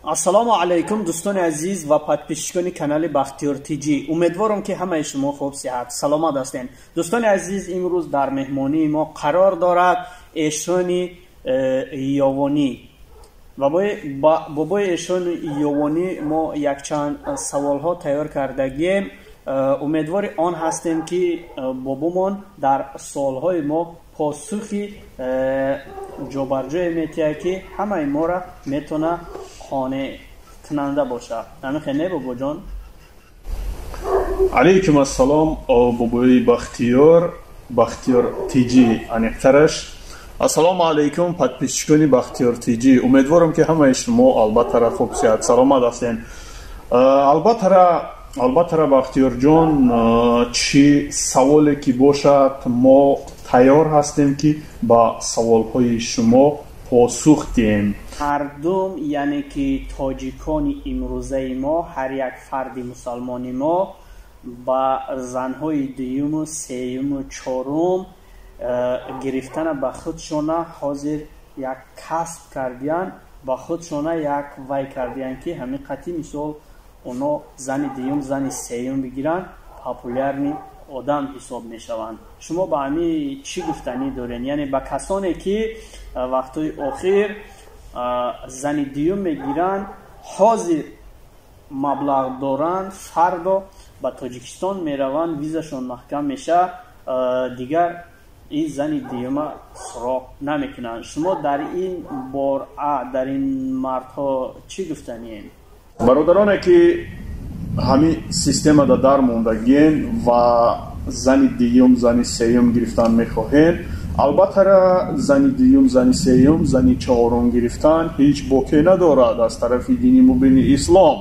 ассалому алайкум дӯстони азиз ва подписчикони канали Бахтиёр Тиҷӣ. Умедворам ки ҳамаи шумо хуб сиҳат саломат ҳастед. Дӯстони азиз, имрӯз дар меҳмонии мо қарор дорад Эшони Ёвонӣ. бобои Эшони Ёвонӣ мо якчанд саволҳо тайёр кардагем. умедвори он ҳастем ки бобомон дар суолҳои мо посухи ҷобарҷое метиҳад ки ҳамаи мора метавона қонеъ кунанда бошад. намехе не бобоҷон? алайкум ассалом бобои Бахтиёр Тиҷӣ аниқтараш. ассалому алайкум подписчикони Бахтиёр Тиҷӣ. умедворам ки ҳамаи шумо албаттара хуб сиҳат саломат ҳастед. албаттара Бахтиёрҷон, чӣ саволе ки бошад мо тайёр ҳастем ки ба саволҳои шумо посух диҳем. мардум яъне ки тоҷикони имрӯзаи мо, ҳар як фарди мусалмони мо ба занҳои дуюму сеюму чорум гирифтана ба худшона ҳозир як касб кардиян, ба худшона як вай кардиян ки ҳамиқати мисол оно зани дуюм, зани сеюм бигиранд, популярни одам ҳисоб мешаванд. шумо ба ҳами чӣ гуфтанӣ доред? яъне ба касоне ки вақтҳои охир зани дуюм мегиранд, ҳозир маблағ доранд, фардо ба Тоҷикистон мераванд, визашон маҳкам меша, дигар این زنی دیوما سراغ نمیکنن. شما در این باره در این مردها چی گفتنین؟ برادرانه که همین سیستم دا در موندگین و زنی دیوم زنی سیوم گرفتن میخواهین، البته زنی دیوم زنی سیوم زنی چهارم گرفتن هیچ باکی ندارد از طرف دینی مبین اسلام.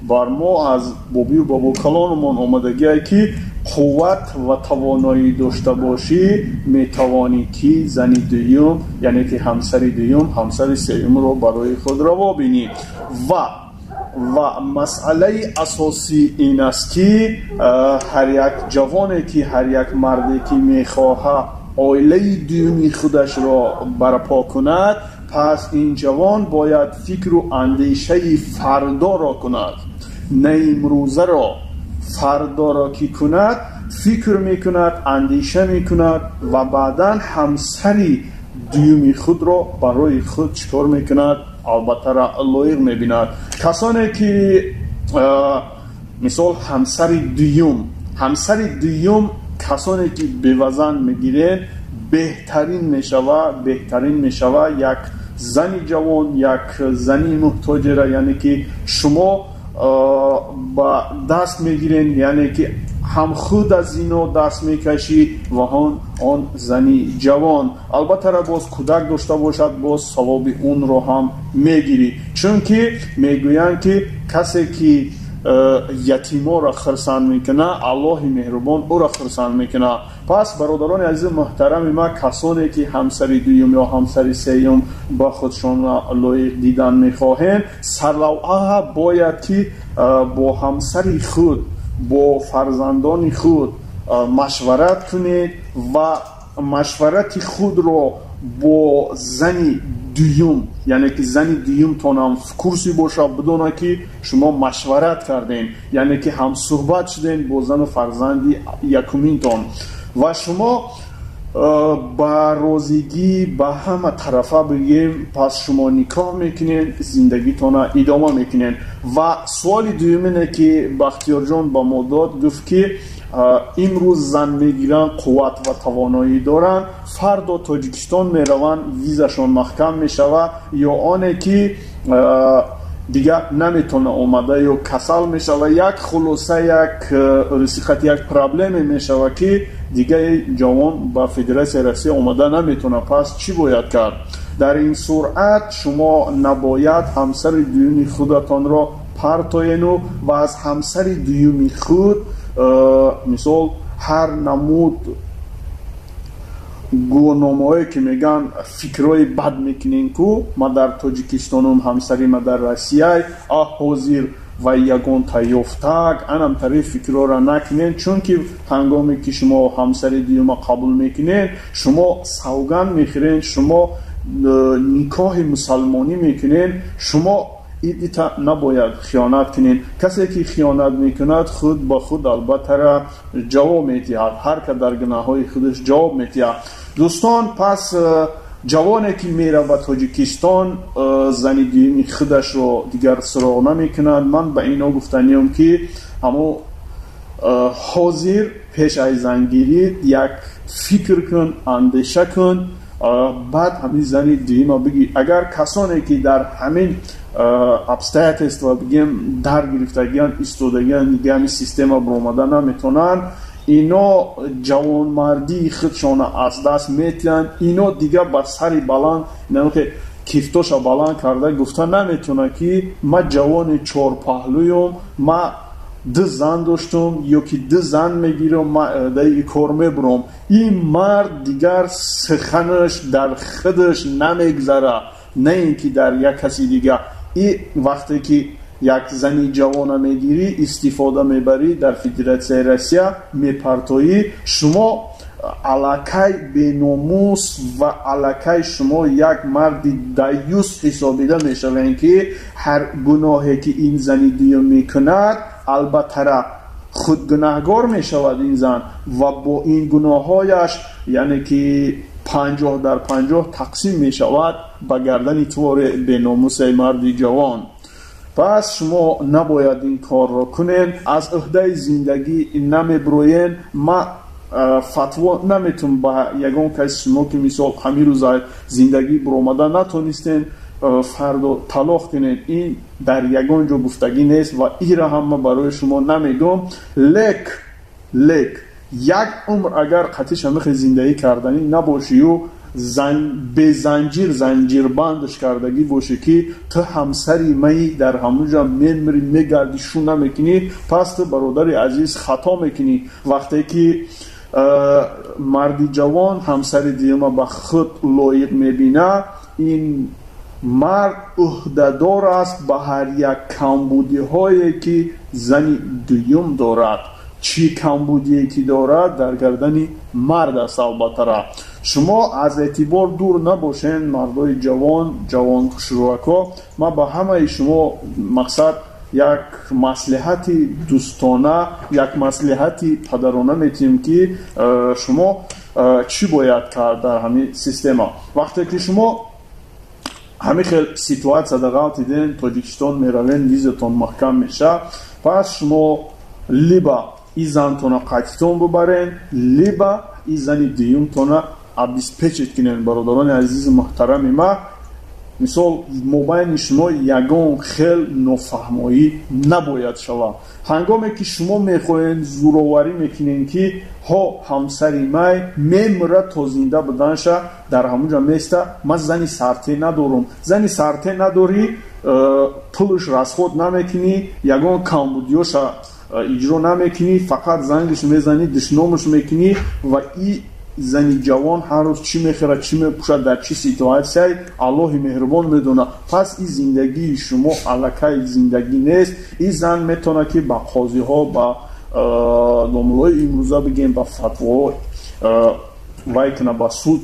بر ما از بابی و بابا کلانمان آمدگی که قوت و توانایی داشته باشی میتوانی که زنی دوم یعنی که همسر دوم همسر سوم رو برای خود روا بینی و مسئله اساسی این است که هر یک جوانی که هر یک مردی که میخواهد عائله دومی خودش را برپا کند، پس این جوان باید فکر و اندیشه فردا را کند، نه امروزه را. فردا را که کند فکر میکند، اندیشه میکند و بعدا همسری دومی خود را برای خود چکار میکند؟ البته را لایق میبیند. کسانی که مثال همسر دوم کسانی که بوزن میگیرن بهترین میشوه یک زنی جوان، یک زنی محتاج را یعنی که شما با دست میگیرین، یعنی که هم خود از زنا دست میکشی و آن زنی جوان. البته را باز کودک داشته باشد باز ثواب اون رو هم میگیری، چون که میگویند که کسی که یتیما را خرسند میکنه الله مهربان او را خرسند میکنه. پس برادران عزیز محترم ما، کسانی که همسر دوم یا همسر سوم با خودشان لایق دیدن میخواهند، سرلوحه باید که با همسر خود با فرزندان خود مشورت کنید و مشورت خود را با زنی دوم، یعنی که زنی دوم تانم کورسی باشه بدونه که شما مشورت کردین، یعنی که هم صحبت شدین با زن و فرزندی یکمین تان و شما با روزگی با همه طرفه بگیم، پس شما نکاح میکنین، زندگی تانه ادامه میکنین. و سوال دومینه که بختیار جان با ما داد، گفت که امروز زن میگیرن قوت و توانایی دارن، فردا تاجیکستان میرون ویزشان محکم میشوه، یا آنه که دیگه نمیتونه اومده یا کسل میشوه، یک خلاصه یک رسیخت یک پرابلم میشوه که دیگه جوان با فدراسیون روسیه اومده نمیتونه. پس چی باید کرد؟ در این صورت شما نباید همسر دومی خودتان را پرتاین و از همسر دومی خود مثال هر نمود گونامه‌ای که میگن فکرای بد میکنین که ما در تاجیکستانم همسری ما در روسیه حاضر و یگان تایفتگ انم طریف فکرها را نکنین، چون که هنگامی که شما همسر دیوم قبول میکنین شما سوگند میخورین، شما نکاح مسلمانی میکنین، شما ایدیتا نباید خیانت کنین. کسی که خیانت میکند خود با خود البته را جواب میدهد. هر که در گناههای خودش جواب میدهد. دوستان، پس جوانی که میره به تاجیکستان زنی خودش رو دیگر سراغ نمیکنند. من به اینا گفتنیم که همو حاضر پیش از زنگیری یک فکر کن، اندیشه کن، بعد همین زنی دیما بگی. اگر کسانی که در همین ابستیت است و بگیم در گرفتگیان ایستادگیان دیگه همین سیستم برآمده نمیتونن، اینا جوانمردی خودشان از دست میتن. اینا دیگه با سری بلند نه که کیفتوش بلند کرده گفته نمیتونه که ما جوان چهار پهلویم، ما دو زن داشتم یا که دو زن میگیرم، ما در کار میبرم. این مرد دیگر سخنش در خودش نمیگذره، نه اینکه در یک کسی دیگه. این وقتی که یک زنی جوان میگیری استفاده میبری در فدراسیون روسیه میپرتایی، شما علاکه بیناموس و علاکه شما یک مرد دیوس حسابیده میشوین که هر گناهی که این زنی دیو میکند البته خود گناهگار میشود این زن و با این گناهایش یعنی که 50 در 50 تقسیم میشود به گردن طور بیناموس مرد جوان. پس شما نباید این کار را کنین. از عهده زندگی نمیبروین. ما فتوا نمیتون با یگان کسی شما که مثال همین روز زندگی برآمده نتونستین فردا طلاق کنین. این در یگان جا گفتگی نیست و این را هم برای شما نمیگم. لک یک عمر اگر قطعی شمیخ زندگی کردنی نباشی و به زنجیر بندش کردگی باشه که تو همسری می در همونجا میمری میگردی شو نمیکنی، پس تو برادر عزیز خطا میکنی. وقتی که مردی جوان همسر دیما به خود لایق میبینه، این مرد عهده‌دار است به هر یک کمبودی هایی که زنی دویم دارد. چی کمبودی که دارد در گردن مرد است. البته شما از اعتبار دور نباشین مردای جوان شروعکا. ما با همه شما مقصد یک مصلحت دوستانه، یک مصلحت پدرانه میتیم که شما چی باید کرد در همین سیستم. وقتی که شما همین خیلی سیتواتsia دقیق دیدین تاجیکستان میروین ویزتون محکم میشه، پس شما لیبا این زنتون قطعتون ببرین، لیبا این زنی دیومتون ابیسپیچت کنین. برادران عزیز محترم ما، مثال مبین شما یگان خیل نفهمایی نباید شود. هنگامی که شما میخواین زوراوری میکنین که ها همسری مای میمره تا زنده بدنشه، در همونجا میسته من زنی سرته ندارم. زنی سرته نداری، پولش رسخود نمیکنی، یگان کمبودیوش اجرا نمیکنی، فقط زنگش میزنی، دشنامش میکنی و این زنی جوان هر روز چی میخوره، چی میپوشه، در چی سیتواتسی الله مهربان میدونه. پس این زندگی شما علاکه زندگی نیست. این زن میتونه که با قاضی ها، با داملای امروزه بگیم با فتوا وای کنه، با سود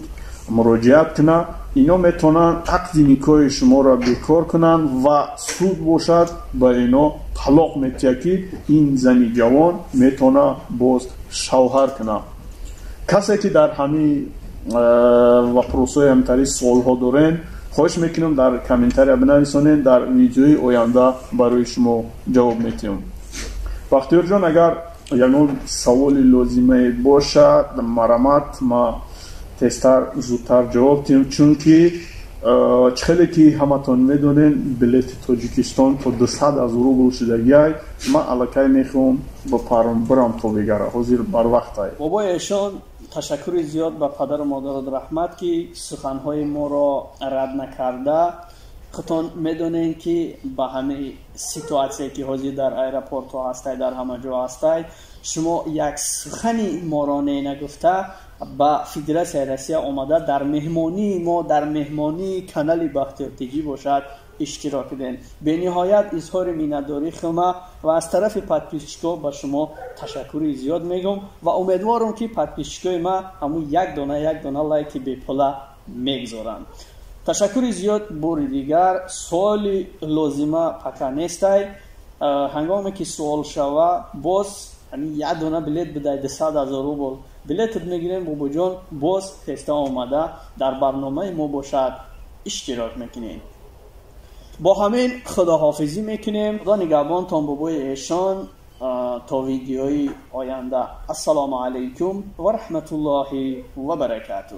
مراجعت کنه. اینا میتونن عقد نکاح شما را بیکار کنن و سود باشد با اینا طلاق میتیه که این زنی جوان میتونه باز شوهر کنه. کسی که در همین و پروسه همتری سوال ها دارین، خواهش میکنم در کامنتری بنویسونین، در ویدیوی آینده برای شما جواب میتیم. بختیار جان، اگر یعنی سوالی لازمه باشه مرامت ما تستر زودتر جواب تیم، چون که خیلی که همتون میدونین بلیت تاجیکستان تا 200 از روبل شده. ما علاقه میخوام با برم تا بگره حاضر بر وقت های بابای ایشان. تشکر زیاد به پدر و مادر رحمت که سخنهای ما را رد نکرده. خودتون میدونین که با همه سیتواتسی که حاضر در ایرپورت ها هستید، در همه جا هستید، شما یک سخنی ما را نگفته با فدراسیون روسیه آمده در مهمانی ما، در مهمانی کانال بختیار تیوی باشد اشتراک دین. به نهایت اظهار مینداری خما و از طرف پادپیشچیکا با شما تشکر زیاد میگم و امیدوارم که پادپیشچیکای ما همون یک دانه لایک به پولا میگذارن. تشکر زیاد. بار دیگر سوال لازمه پکا نیستی. هنگامی که سوال شوه باز همین یه دونه بلیت بدهید 100,000 روبل بلیت میگیریم. بابا جان باز خسته آمده در برنامه ما باشد اشتراک میکنیم. با همین خداحافظی میکنیم. خدا نگهبانتان بابای ایشان تا ویدیوی آینده. السلام علیکم و رحمت الله و برکاته.